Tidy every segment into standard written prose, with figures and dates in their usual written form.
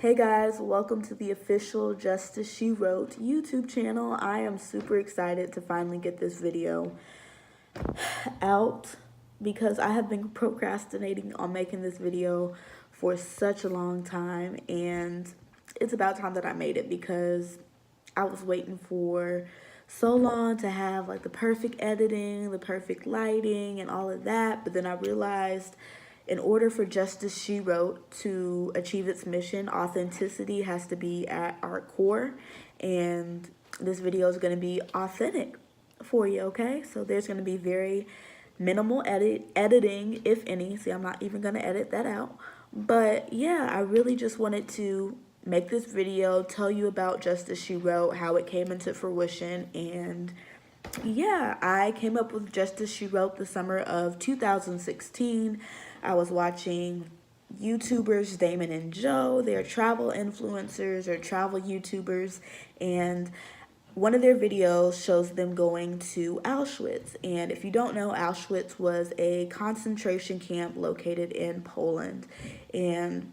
Hey guys, welcome to the official Justice She Wrote YouTube channel. I am super excited to finally get this video out because I have been procrastinating on making this video for such a long time, and it's about time that I made it because I was waiting for so long to have like the perfect editing, the perfect lighting and all of that, but then I realized in order for Justice She Wrote to achieve its mission, authenticity has to be at our core, and this video is going to be authentic for you, okay? So there's going to be very minimal editing, if any. See, I'm not even going to edit that out. But yeah, I really just wanted to make this video, tell you about Justice She Wrote, how it came into fruition, and yeah, I came up with Justice She Wrote the summer of 2016. I was watching YouTubers, Damon and Joe. They're travel influencers or travel YouTubers, and one of their videos shows them going to Auschwitz. And if you don't know, Auschwitz was a concentration camp located in Poland. And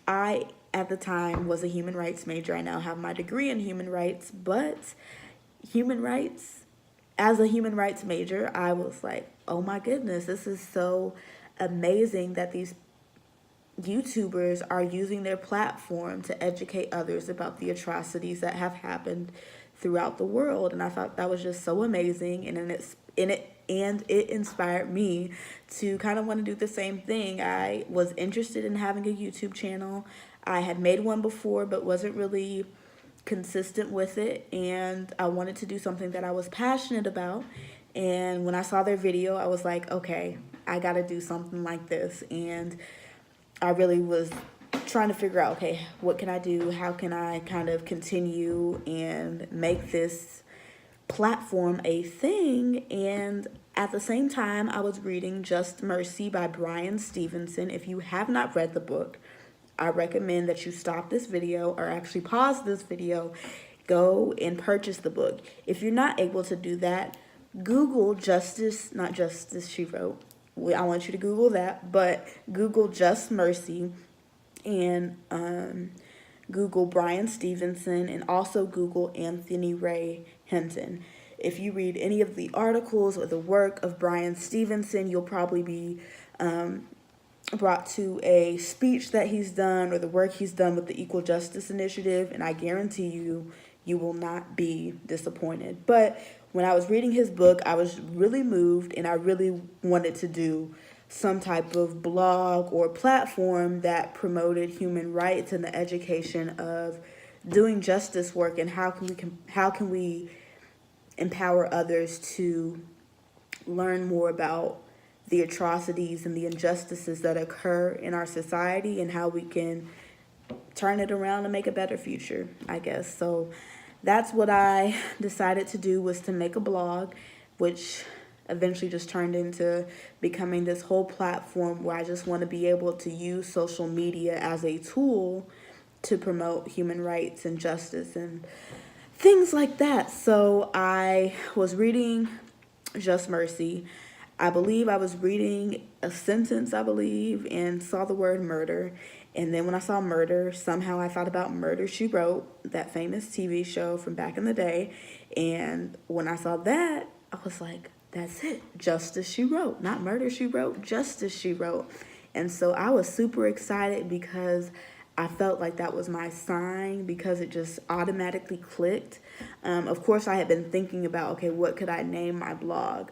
I, at the time, was a human rights major. I now have my degree in human rights, but human rights, as a human rights major, I was like, oh my goodness, this is so amazing that these YouTubers are using their platform to educate others about the atrocities that have happened throughout the world. And I thought that was just so amazing, and it inspired me to kind of want to do the same thing. I was interested in having a YouTube channel. I had made one before but wasn't really consistent with it, and I wanted to do something that I was passionate about. And when I saw their video, I was like, okay, I gotta do something like this. And I really was trying to figure out, okay, what can I do? How can I kind of continue and make this platform a thing? And at the same time, I was reading Just Mercy by Bryan Stevenson. If you have not read the book, I recommend that you stop this video, or actually pause this video, go and purchase the book. If you're not able to do that, Google not Justice She Wrote. I want you to Google that, but Google Just Mercy and Google Bryan Stevenson, and also Google Anthony Ray Hinton. If you read any of the articles or the work of Bryan Stevenson, you'll probably be brought to a speech that he's done or the work he's done with the Equal Justice Initiative, and I guarantee you will not be disappointed. But when I was reading his book, I was really moved, and I really wanted to do some type of blog or platform that promoted human rights and the education of doing justice work, and how can we empower others to learn more about the atrocities and the injustices that occur in our society, and how we can turn it around and make a better future, I guess. So that's what I decided to do, was to make a blog, which eventually just turned into becoming this whole platform where I just want to be able to use social media as a tool to promote human rights and justice and things like that. So I was reading Just Mercy. I believe I was reading a sentence, and saw the word murder. And then when I saw murder, somehow I thought about Murder, She Wrote, that famous TV show from back in the day. And when I saw that, I was like, that's it. Justice She Wrote. Not Murder, She Wrote. Justice She Wrote. And so I was super excited because I felt like that was my sign, because it just automatically clicked. Of course, I had been thinking about, okay, what could I name my blog?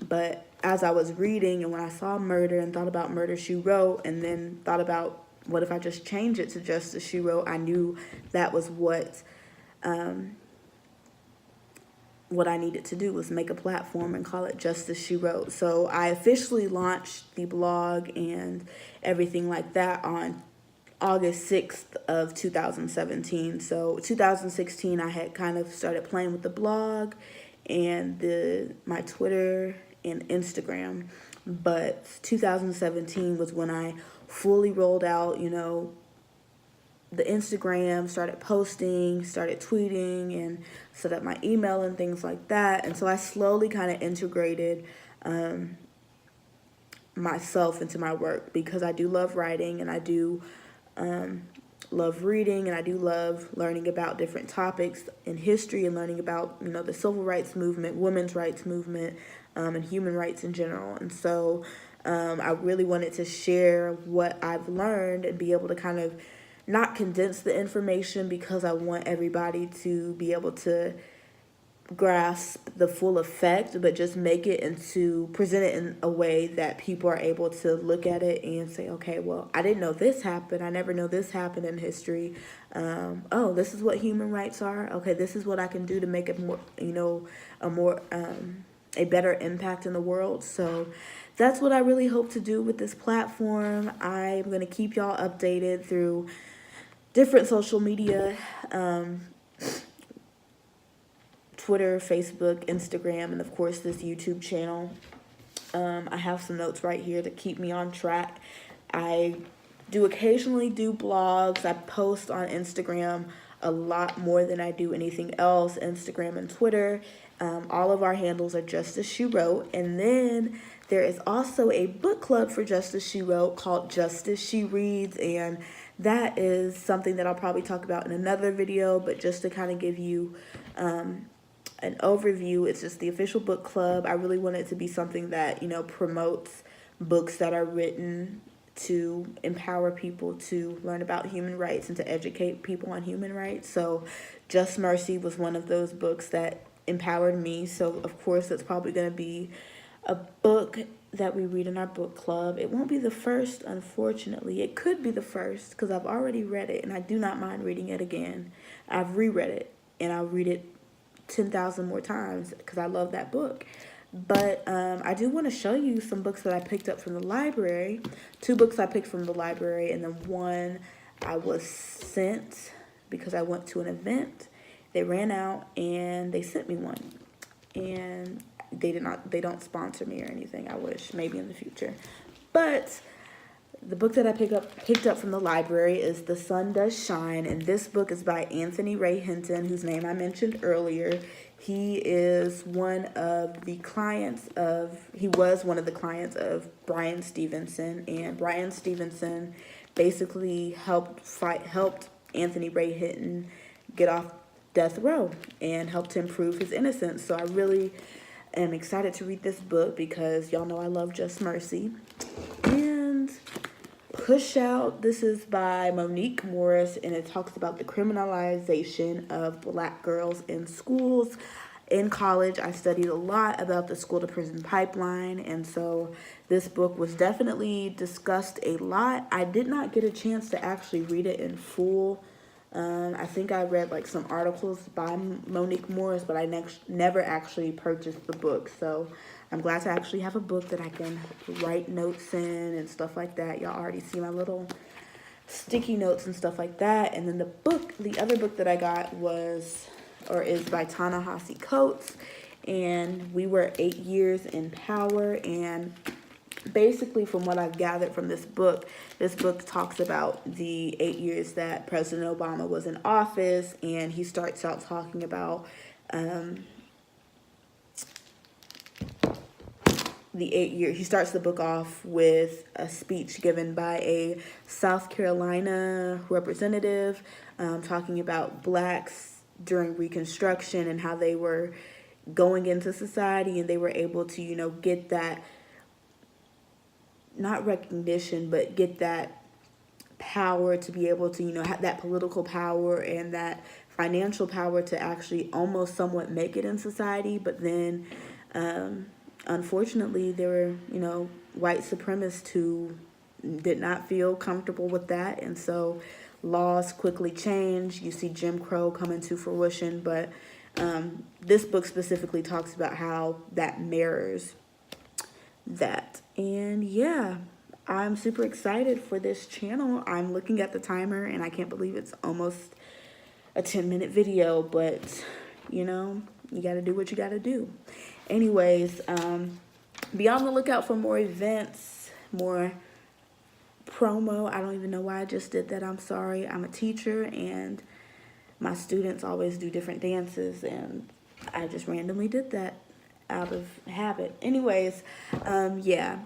But as I was reading, and when I saw murder and thought about Murder, She Wrote, and then thought about what if I just change it to Justice She Wrote, I knew that was what I needed to do, was make a platform and call it Justice She Wrote. So I officially launched the blog and everything like that on August 6th of 2017. So 2016, I had kind of started playing with the blog and my Twitter and Instagram. But 2017 was when I fully rolled out, the Instagram, started posting, started tweeting, and set up my email and things like that. And so I slowly kind of integrated myself into my work, because I do love writing, and I do love reading, and I do love learning about different topics in history and learning about, you know, the civil rights movement, women's rights movement, and human rights in general. And so I really wanted to share what I've learned and be able to kind of not condense the information, because I want everybody to be able to grasp the full effect, but just make it into, present it in a way that people are able to look at it and say, okay, well, I didn't know this happened. I never know this happened in history. Oh, this is what human rights are. Okay, this is what I can do to make it more, you know, a better impact in the world. So that's what I really hope to do with this platform. I'm going to keep y'all updated through different social media, Twitter, Facebook, Instagram, and of course this YouTube channel. I have some notes right here to keep me on track. I do occasionally do blogs. I post on Instagram a lot more than I do anything else, Instagram and Twitter. All of our handles are JusticeSheWrote. And then there is also a book club for JusticeSheWrote called JusticeSheReads, and that is something that I'll probably talk about in another video, but just to kind of give you an overview, it's just the official book club. I really want it to be something that, you know, promotes books that are written to empower people to learn about human rights and to educate people on human rights. So Just Mercy was one of those books that empowered me. So of course it's probably going to be a book that we read in our book club. It won't be the first, unfortunately. It could be the first because I've already read it and I do not mind reading it again. I've reread it and I'll read it 10,000 more times because I love that book. But I do want to show you some books that I picked up from the library. 2 books I picked from the library, and then one I was sent because I went to an event. They ran out and they sent me one. And they don't sponsor me or anything. I wish, maybe in the future. But the book that I picked up from the library is The Sun Does Shine, and this book is by Anthony Ray Hinton, whose name I mentioned earlier. He was one of the clients of Bryan Stevenson, and Bryan Stevenson basically helped Anthony Ray Hinton get off death row and helped him prove his innocence. So I really am excited to read this book because y'all know I love Just Mercy. And Push Out, this is by Monique Morris, and it talks about the criminalization of Black girls in schools. In college, I studied a lot about the school-to-prison pipeline, and so this book was definitely discussed a lot. I did not get a chance to actually read it in full. I think I read like some articles by Monique Morris, but I never actually purchased the book. So I'm glad to actually have a book that I can write notes in and stuff like that. Y'all already see my little sticky notes and stuff like that. And then the other book that I got is by Ta-Nehisi Coates, and We Were 8 Years in Power. And basically, from what I've gathered from this book talks about the 8 years that President Obama was in office, and he starts out talking about the 8 years. He starts the book off with a speech given by a South Carolina representative talking about blacks during Reconstruction and how they were going into society and they were able to, you know, get that, not recognition, but get that power to be able to, you know, have that political power and that financial power to actually almost somewhat make it in society. But then, unfortunately, there were, you know, white supremacists who did not feel comfortable with that. And so laws quickly change. You see Jim Crow come into fruition. But this book specifically talks about how that mirrors that. And yeah, I'm super excited for this channel. I'm looking at the timer and I can't believe it's almost a 10-minute video, but you know, you got to do what you got to do. Anyways, be on the lookout for more events, more promo. I don't even know why I just did that. I'm sorry. I'm a teacher and my students always do different dances and I just randomly did that out of habit. Anyways, yeah,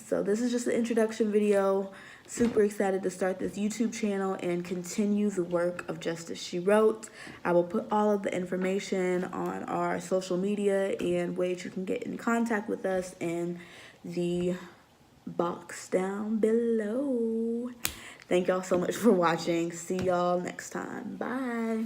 so this is just an introduction video. super excited to start this YouTube channel and continue the work of Justice She Wrote. I will put all of the information on our social media and ways you can get in contact with us in the box down below. Thank y'all so much for watching. See y'all next time. Bye.